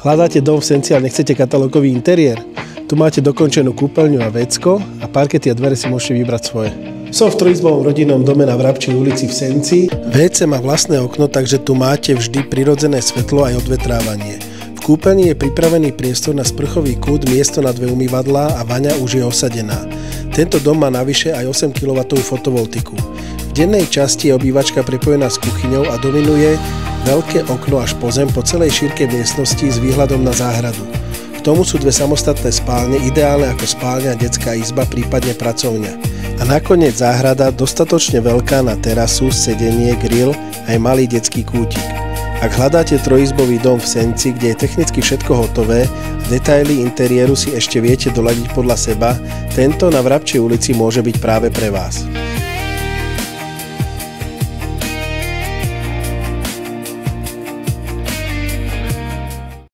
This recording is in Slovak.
Hľadáte dom v Senci a nechcete katalógový interiér? Tu máte dokončenú kúpeľňu a vecko a parkety a dvere si môžete vybrať svoje. Som v trojizbovom rodinnom dome na Vrabčej ulici v Senci. WC má vlastné okno, takže tu máte vždy prirodzené svetlo aj odvetrávanie. V kúpeľni je pripravený priestor na sprchový kút, miesto na 2 umývadlá a vaňa už je osadená. Tento dom má navyše aj 8 kW fotovoltiku. V dennej časti je obývačka prepojená s kuchyňou a dominuje veľké okno až po zem po celej šírke miestnosti s výhľadom na záhradu. K tomu sú 2 samostatné spálne, ideálne ako spálňa, detská izba, prípadne pracovňa. A nakoniec záhrada dostatočne veľká na terasu, sedenie, grill aj malý detský kútik. Ak hľadáte trojizbový dom v Senci, kde je technicky všetko hotové, detaily interiéru si ešte viete doladiť podľa seba, tento na Vrabčej ulici môže byť práve pre vás.